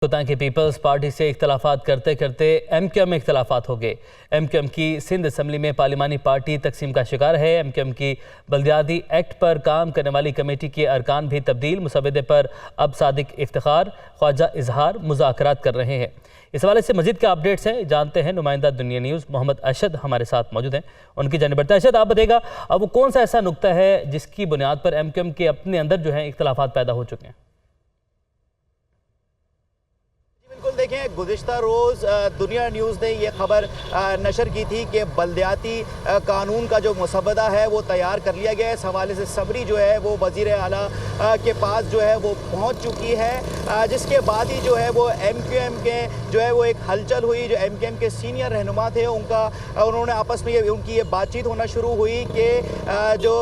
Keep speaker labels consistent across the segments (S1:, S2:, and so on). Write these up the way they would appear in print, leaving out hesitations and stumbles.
S1: کوتاں کی Peoples party سے اختلافات کرتے کرتے ایم کیو ایم میں اختلافات ہو گئے۔ ایم کیو ایم کی سندھ اسمبلی میں پارلیمانی پارٹی تقسیم کا شکار ہے۔ ایم کیو ایم کی بلدیاتی ایکٹ پر کام کرنے والی کمیٹی کے ارکان بھی تبدیل، مسودے پر اب صادق افتخار، خواجہ اظہار مذاکرات کر رہے ہیں۔ اس حوالے سے مزید کیا اپڈیٹس ہیں جانتے ہیں نمائندہ دنیا نیوز محمد ارشد ہمارے ساتھ موجود ہیں، ان کی جانب بڑھتے ہیں۔ ارشد، آپ بتائیے گا اب وہ کون سا ایسا نقطہ ہے جس کی بنیاد پر ایم کیو ایم کے اپنے اندر جو ہیں اختلافات پیدا ہو چکے ہیں؟
S2: بالکل، دیکھیں گزشتہ روز دنیا نیوز نے یہ خبر نشر کی تھی کہ بلدیاتی قانون کا جو مسودہ ہے وہ تیار کر لیا گیا ہے۔ اس حوالے سے سمری جو ہے وہ وزیر اعلیٰ کے پاس جو ہے وہ پہنچ چکی ہے، جس کے بعد ہی جو ہے وہ ایم کیو ایم کے جو ہے وہ ایک ہلچل ہوئی۔ جو ایم کیو ایم کے سینئر رہنما تھے انہوں نے آپس میں ان کی یہ بات چیت ہونا شروع ہوئی کہ جو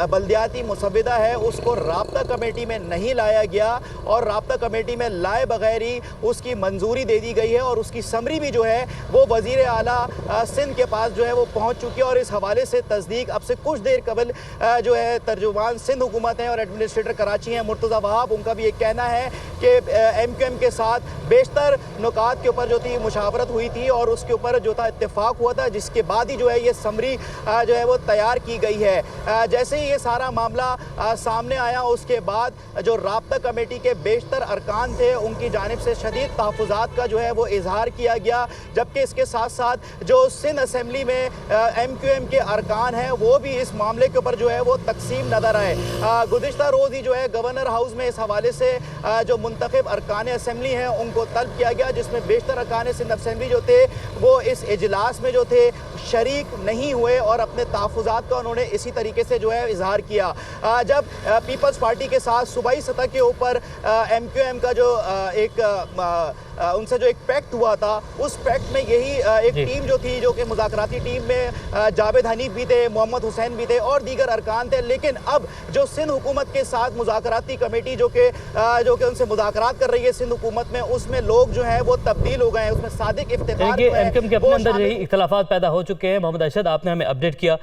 S2: بلدیاتی مسودہ ہے اس کو رابطہ کمیٹی میں نہیں لایا گیا، اور رابطہ کمیٹی میں لائے بغیر ہی اس کی منظوری دے دی گئی ہے، اور اس کی سمری بھی جو ہے وہ وزیر اعلیٰ سندھ کے پاس جو ہے وہ پہنچ چکی ہے۔ اور اس حوالے سے تصدیق اب سے کچھ دیر قبل جو ہے ترجمان سندھ حکومت ہیں اور ایڈمنسٹریٹر کراچی ہیں مرتضیٰ وہاب، ان کا بھی یہ کہنا ہے کہ ایم کیو ایم کے ساتھ بیشتر نکات کے اوپر جو تھی مشاورت ہوئی تھی اور اس کے اوپر جو تھا اتفاق ہوا تھا، جس کے بعد ہی جو ہے یہ سمری جو ہے وہ تیار کی گئی ہے۔ جیسے ہی یہ سارا معاملہ سامنے آیا، اس کے بعد جو رابطہ کمیٹی کے بیشتر ارکان تھے ان کی جانب سے شدید تحفظات کا جو ہے وہ اظہار کیا گیا، جبکہ اس کے ساتھ ساتھ جو سندھ اسمبلی میں ایم کیو ایم کے ارکان ہیں وہ بھی اس معاملے کے اوپر جو ہے وہ تقسیم نظر آئے۔ گزشتہ روز ہی جو ہے گورنر ہاؤس میں اس حوالے سے جو منتخب ارکان اسمبلی ہیں ان کو طلب کیا گیا، جس میں بیشتر ارکان سندھ اسمبلی جو تھے وہ اس اجلاس میں جو تھے شریک نہیں ہوئے، اور اپنے تحفظات کا انہوں نے اسی طریقے سے جو ہے اظہار کیا۔ جب پیپلز پارٹی کے ساتھ صوبائی سطح کے اوپر ایم کیو ایم کا جو ایک ان سے جو ایک پیکٹ ہوا تھا، اس پیکٹ میں یہی ایک ٹیم جو تھی، جو کہ مذاکراتی ٹیم میں جاوید حنیف بھی تھے، محمد حسین بھی تھے اور دیگر ارکان تھے، لیکن اب جو سندھ حکومت کے ساتھ مذاکراتی کمیٹی جو کہ ان سے مذاکرات کر رہی ہے سندھ حکومت میں، اس میں لوگ جو ہیں وہ تبدیل ہو گئے ہیں، اس میں صادق افتخار
S1: ایم کیو ایم کے اپنے اندر یہی اختلافات پیدا ہو چکے ہیں۔ محمد ارشد، آپ نے ہمیں اپڈیٹ کیا۔